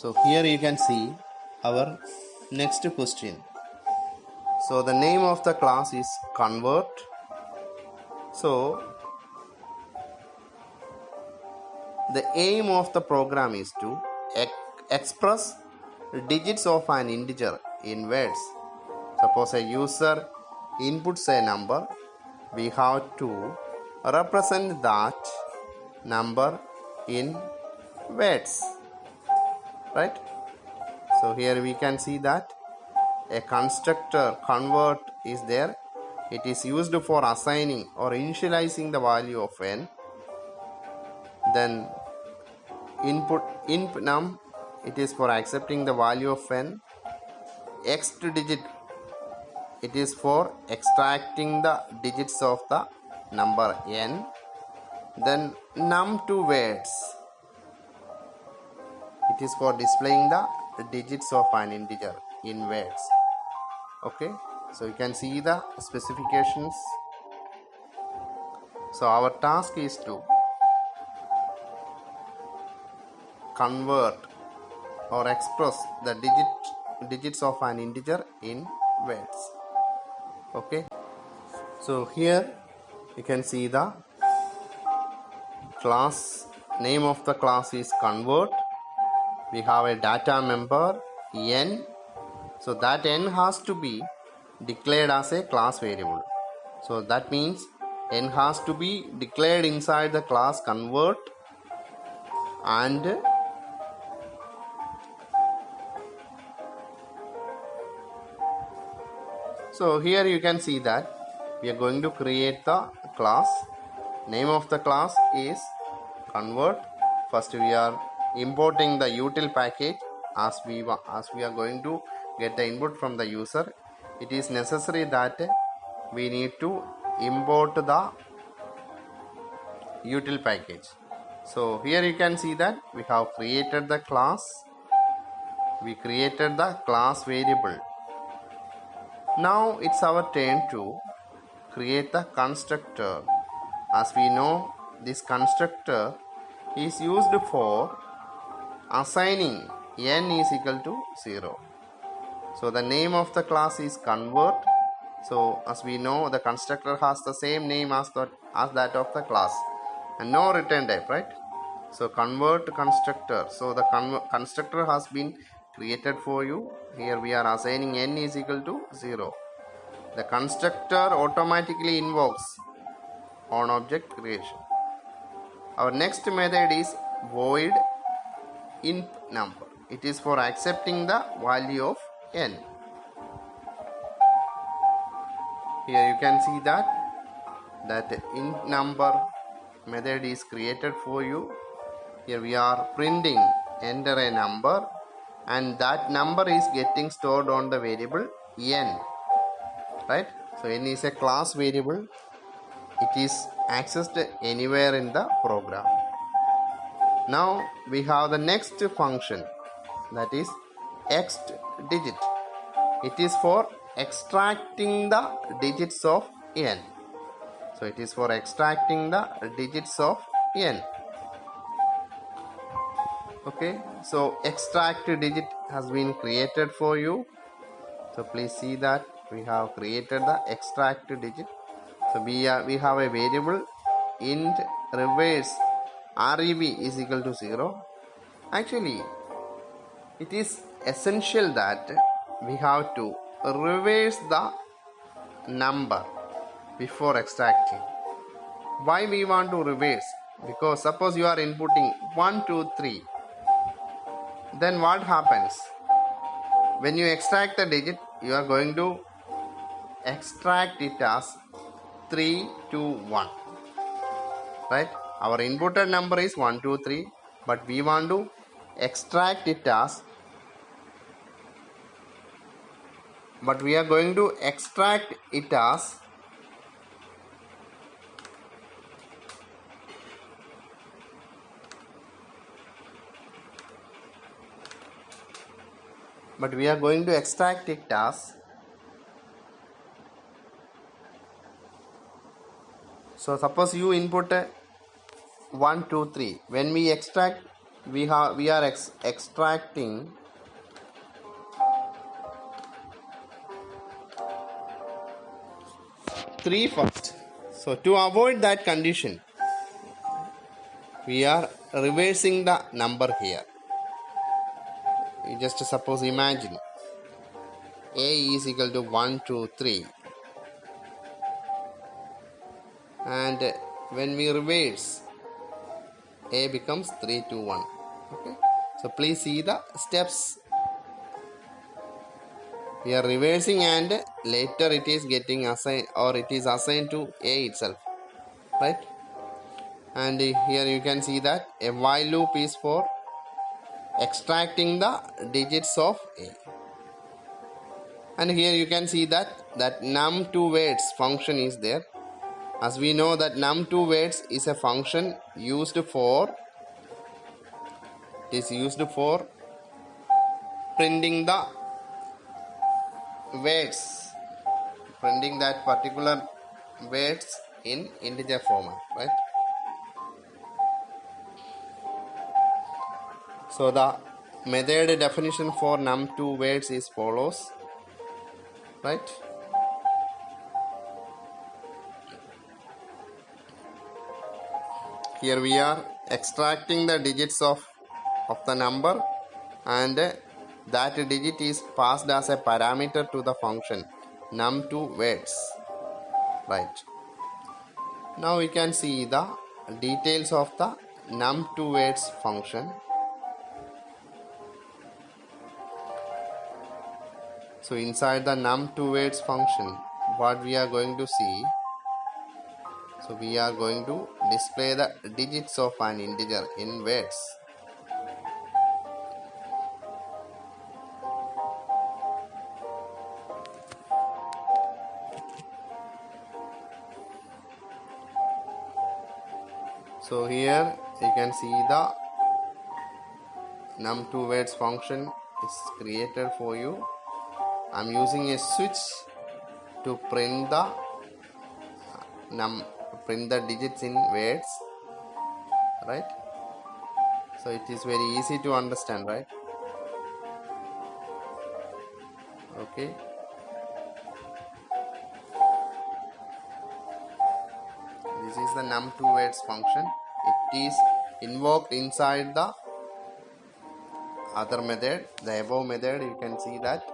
So here you can see our next question. So the name of the class is convert. So the aim of the program is to express digits of an integer in words. Suppose a user inputs a number, we have to represent that number in words, right? So here we can see that a constructor convert is there. It is used for assigning or initializing the value of n. Then input num, it is for accepting the value of n. Ext digit, it is for extracting the digits of the number n. Then num2 words, it is for displaying the digits of an integer in words. Okay, so you can see the specifications. So our task is to convert or express the digits of an integer in words. Okay, so here you can see the class name of the class is convert. We have a data member n, so that n has to be declared as a class variable. So that means n has to be declared inside the class convert, and so here you can see that we are going to create the class. Name of the class is convert. First we are importing the util package. As we are going to get the input from the user, it is necessary that we need to import the util package. So here you can see that we have created the class. We created the class variable. Now it's our turn to create the constructor. As we know, this constructor is used for assigning n is equal to 0. So the name of the class is convert. So as we know, the constructor has the same name as that of the class, and no return type, right? So convert constructor. So the constructor has been created for you. Here we are assigning n is equal to 0. The constructor automatically invokes on object creation. Our next method is void int number. It is for accepting the value of n. Here you can see that int number method is created for you. Here we are printing enter a number, and that number is getting stored on the variable n, right? So n is a class variable. It is accessed anywhere in the program. Now we have the next function, that is ext digit. It is for extracting the digits of n. So it is for extracting the digits of n. Okay, so extract digit has been created for you. So please see that we have created the extract digit. So we have a variable int reverse rev is equal to 0. Actually, it is essential that we have to reverse the number before extracting. Why we want to reverse? Because suppose you are inputting 1, 2, 3. Then what happens? When you extract the digit, you are going to extract it as 3, 2, 1. Right? Our inputted number is 1, 2, 3, but we want to extract it as, but we are going to extract it as so suppose you input 1, 2, 3. When we extract we are extracting three first. So to avoid that condition, we are reversing the number here. You just suppose imagine a is equal to 1 2 3, and when we reverse, a becomes 3 2 1. Okay, so please see the steps. We are reversing and later it is getting assigned, or it is assigned to a itself, right? And here you can see that a while loop is for extracting the digits of a. And here you can see that num2 weights function is there. As we know that num2 weights is a function used for printing the weights, printing that particular weights in integer format, right? So the method definition for num2 weights is follows, right? Here we are extracting the digits of the number, and that digit is passed as a parameter to the function num2 weights, right? Now we can see the details of the num2 weights function. So inside the num2 weights function, what we are going to see, so we are going to display the digits of an integer in weights. So here you can see the num2 weights function is created for you. I'm using a switch to print the digits in weights, right? So it is very easy to understand, right? Okay, this is the num2 weights function. It is invoked inside the other method, the above method. You can see that.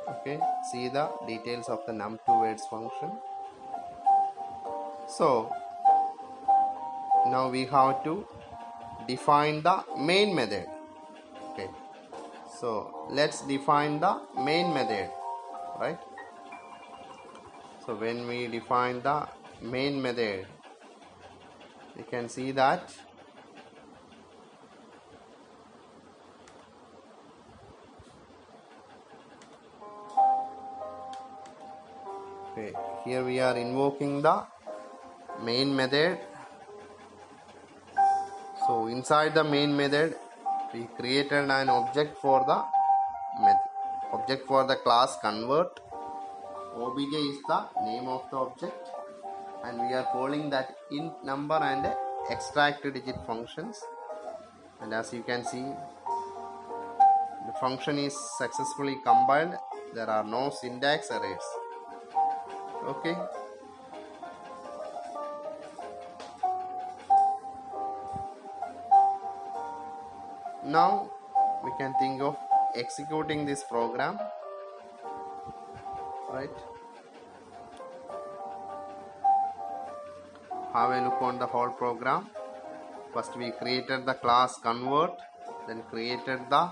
Okay, see the details of the num2 weights function. So now we have to define the main method. Okay, so let's define the main method, right? So when we define the main method, you can see that okay, here we are invoking the main method. So inside the main method, we created an object for the class convert. Obj is the name of the object, and we are calling that int number and extract digit functions. And as you can see, the function is successfully compiled. There are no syntax errors. Okay, now we can think of executing this program, right? Have a look on the whole program. First we created the class convert, then created the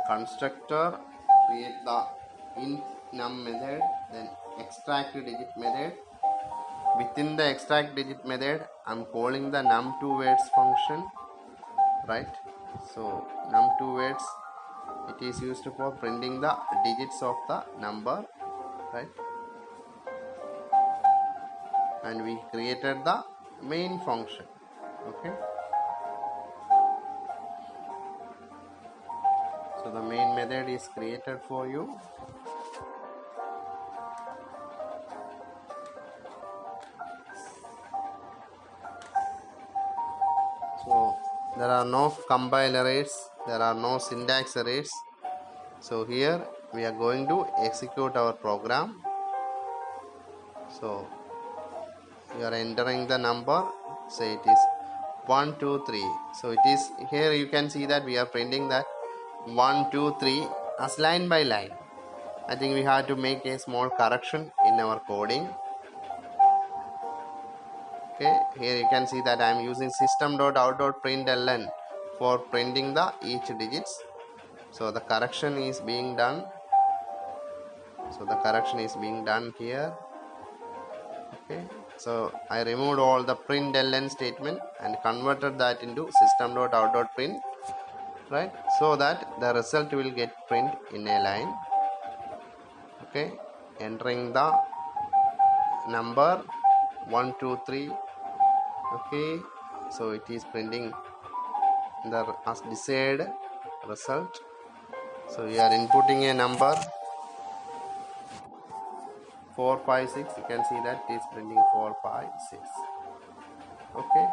constructor, create the int num method, then extract digit method. Within the extract digit method, I'm calling the num2 weights function, right? So num2 weights, it is used for printing the digits of the number, right? And we created the main function. Okay, so the main method is created for you. There are no compile errors, there are no syntax errors. So here we are going to execute our program. So you are entering the number, say it is 1 2 3. So it is here, you can see that we are printing that 1 2 3 as line by line. I think we have to make a small correction in our coding. Okay, here you can see that I am using system.out.println for printing the each digits. So the correction is being done. Here. Okay, so I removed all the println statement and converted that into system.out.print, right, so that the result will get print in a line. Okay, entering the number 1 2 3. Okay, so it is printing the as desired result. So we are inputting a number 4 5 6. You can see that it is printing 4 5 6. Okay,